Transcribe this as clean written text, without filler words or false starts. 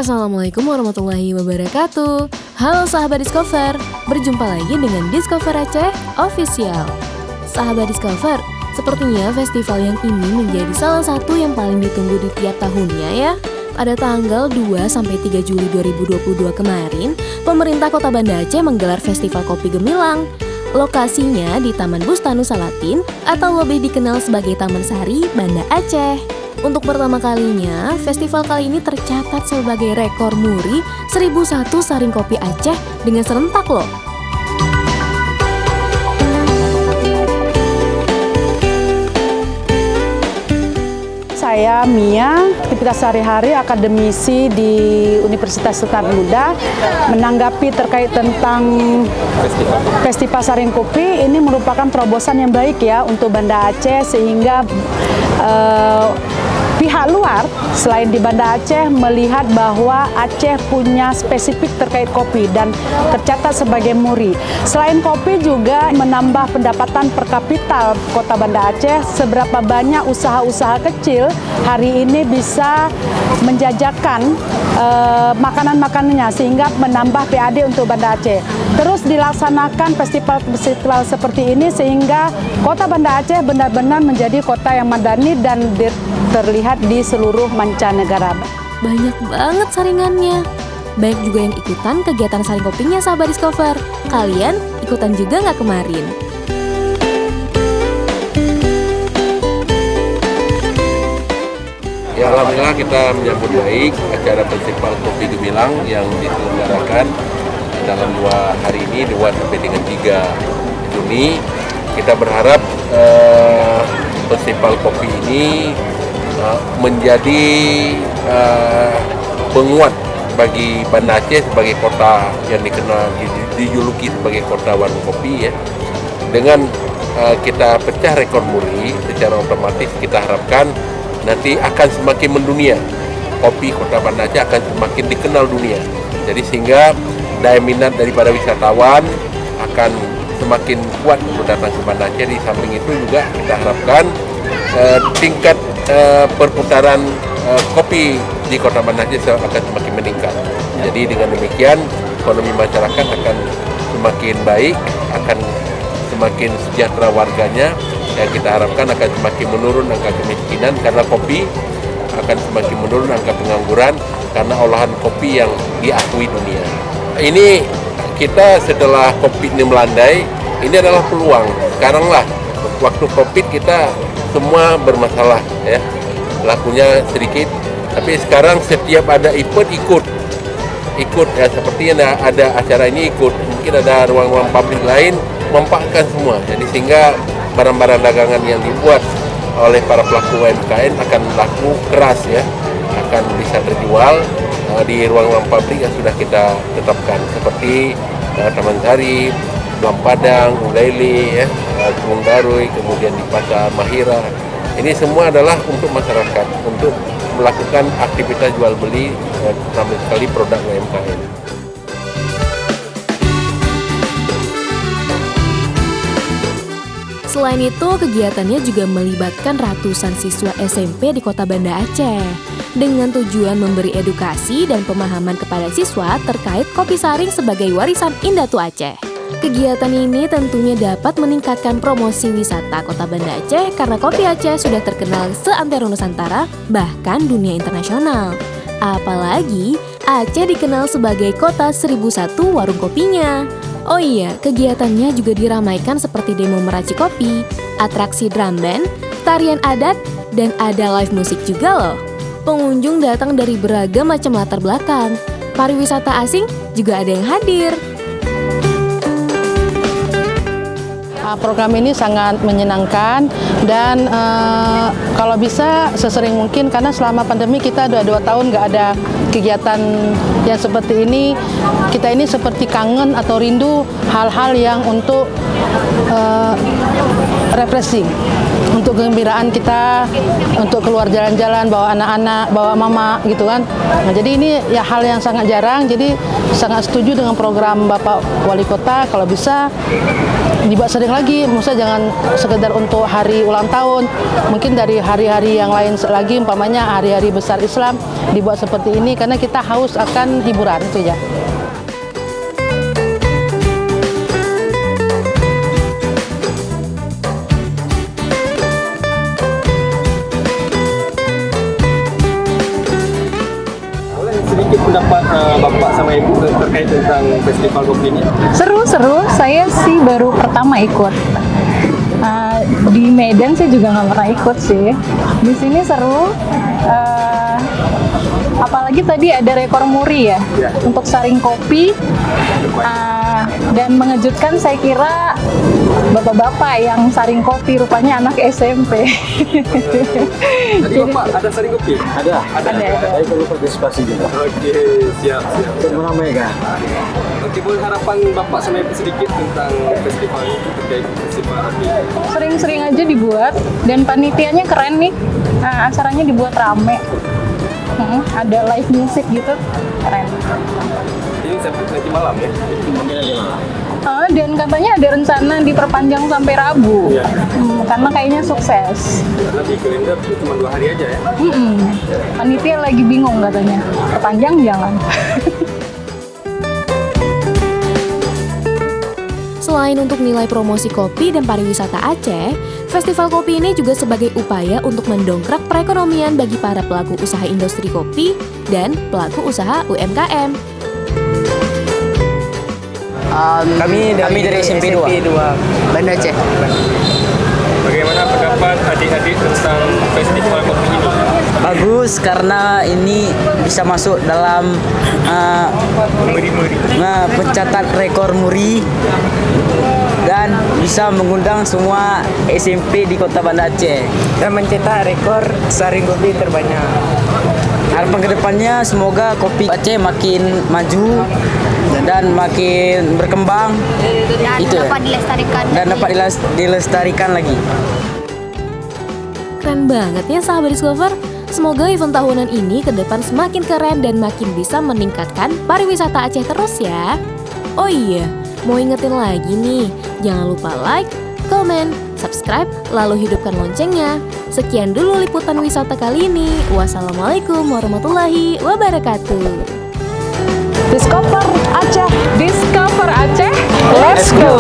Assalamualaikum warahmatullahi wabarakatuh. Halo sahabat Discover, berjumpa lagi dengan Discover Aceh Official. Sahabat Discover, sepertinya festival yang ini menjadi salah satu yang paling ditunggu di tiap tahunnya ya. Pada tanggal 2-3 Juli 2022 kemarin, pemerintah Kota Banda Aceh menggelar Festival Kopi Gemilang. Lokasinya di Taman Bustanu Salatin atau lebih dikenal sebagai Taman Sari, Banda Aceh. Untuk pertama kalinya, festival kali ini tercatat sebagai rekor muri 1001 saring kopi Aceh dengan serentak loh. Saya Mia, aktivitas sehari-hari akademisi di Universitas Sultan Muda. Menanggapi terkait tentang Festival Saring Kopi, ini merupakan terobosan yang baik ya untuk Banda Aceh, sehingga pihak luar selain di Banda Aceh melihat bahwa Aceh punya spesifik terkait kopi dan tercatat sebagai muri. Selain kopi juga menambah pendapatan per kapita Kota Banda Aceh. Seberapa banyak usaha-usaha kecil hari ini bisa menjajakan makanan-makanannya sehingga menambah PAD untuk Banda Aceh. Terus dilaksanakan festival-festival seperti ini sehingga Kota Banda Aceh benar-benar menjadi kota yang madani dan terlihat di seluruh mancanegara. Banyak banget saringannya. Banyak juga yang ikutan kegiatan saring kopinya sahabat Discover. Kalian ikutan juga nggak kemarin? Ya, alhamdulillah kita menyambut baik acara Festival Kopi Gemilang yang diselenggarakan dalam 2 hari ini, 2 sampai dengan 3 Juni. Kita berharap Festival Kopi ini menjadi penguat bagi Banda Aceh sebagai kota yang dikenal dijuluki sebagai kota warung kopi ya. Dengan kita pecah rekor muri, secara otomatis kita harapkan nanti akan semakin mendunia. Kopi Kota Banda Aceh akan semakin dikenal dunia. Jadi sehingga daya minat daripada wisatawan akan semakin kuat untuk datang ke Banda Aceh. Di samping itu juga kita harapkan tingkat perputaran kopi di Kota Banda Aceh akan semakin meningkat. Jadi dengan demikian ekonomi masyarakat akan semakin baik, akan semakin sejahtera warganya. Yang kita harapkan akan semakin menurun angka kemiskinan karena kopi, akan semakin menurun angka pengangguran karena olahan kopi yang diakui dunia. Ini kita setelah COVID ini melandai, ini adalah peluang. Sekarang lah waktu COVID kita semua bermasalah ya, lakunya sedikit, tapi sekarang setiap ada event ikut ya, seperti ada acara ini ikut, mungkin ada ruang-ruang publik lain memanfaatkan semua. Jadi sehingga barang-barang dagangan yang dibuat oleh para pelaku UMKM akan laku keras ya, akan bisa terjual di ruang-ruang publik yang sudah kita tetapkan seperti Taman Sari, Belang Padang, Ulaili, ya, Gunung Darui, kemudian di Pasar Mahira. Ini semua adalah untuk masyarakat, untuk melakukan aktivitas jual beli terutama sekali produk UMKM. Selain itu, kegiatannya juga melibatkan ratusan siswa SMP di Kota Banda Aceh dengan tujuan memberi edukasi dan pemahaman kepada siswa terkait kopi saring sebagai warisan Indatu Aceh. Kegiatan ini tentunya dapat meningkatkan promosi wisata Kota Banda Aceh karena kopi Aceh sudah terkenal seantero Nusantara, bahkan dunia internasional. Apalagi Aceh dikenal sebagai kota 1001 warung kopinya. Oh iya, kegiatannya juga diramaikan seperti demo meracik kopi, atraksi drum band, tarian adat, dan ada live musik juga loh. Pengunjung datang dari beragam macam latar belakang. Pariwisata asing juga ada yang hadir. Program ini sangat menyenangkan dan kalau bisa sesering mungkin, karena selama pandemi kita udah 2 tahun nggak ada kegiatan yang seperti ini. Kita ini seperti kangen atau rindu hal-hal yang untuk refreshing, untuk untuk kegembiraan kita, untuk keluar jalan-jalan, bawa anak-anak, bawa mama gitu kan. Nah, jadi ini ya hal yang sangat jarang, jadi sangat setuju dengan program Bapak Wali Kota, kalau bisa dibuat sering lagi, maksudnya jangan sekedar untuk hari ulang tahun, mungkin dari hari-hari yang lain lagi, umpamanya hari-hari besar Islam, dibuat seperti ini, karena kita haus akan hiburan itu ya. Sedikit pendapat Bapak sama Ibu terkait tentang festival kopi ini. Seru, saya sih baru pertama ikut. Di Medan saya juga nggak pernah ikut sih. Di sini seru. Apalagi tadi ada rekor muri ya, untuk saring kopi. Dan mengejutkan, saya kira bapak-bapak yang saring kopi rupanya anak SMP. Tadi Bapak ada saring kopi? Ada. Ada. Perlu partisipasi juga. Oke, siap. Meramaikan. Oke, boleh harapan Bapak sama Ibu sedikit tentang festival ini, terkait festival ini? Sering-sering aja dibuat, dan panitianya keren nih. Acaranya dibuat rame. Ada live music gitu, keren. Ini sampai nanti malam ya? Dan katanya ada rencana diperpanjang sampai Rabu, Iya. Karena kayaknya sukses. Karena di kalender itu cuma 2 hari aja ya? Panitia lagi bingung katanya, perpanjang jangan. Selain untuk nilai promosi kopi dan pariwisata Aceh, festival kopi ini juga sebagai upaya untuk mendongkrak perekonomian bagi para pelaku usaha industri kopi dan pelaku usaha UMKM. Kami dari SMP 2 Banda Aceh. Bagaimana pendapat adik-adik tentang festival kopi ini? Bagus karena ini bisa masuk dalam pencatat rekor muri dan bisa mengundang semua SMP di Kota Banda Aceh dan mencetak rekor saring kopi terbanyak. Harapan kedepannya semoga kopi Aceh makin maju dan makin berkembang dan dapat dilestarikan lagi. Keren banget ya sahabat Discover. Semoga event tahunan ini ke depan semakin keren dan makin bisa meningkatkan pariwisata Aceh terus ya. Oh iya, mau ingetin lagi nih, jangan lupa like, komen, subscribe, lalu hidupkan loncengnya. Sekian dulu liputan wisata kali ini. Wassalamualaikum warahmatullahi wabarakatuh. Discover Aceh. Discover Aceh, let's go!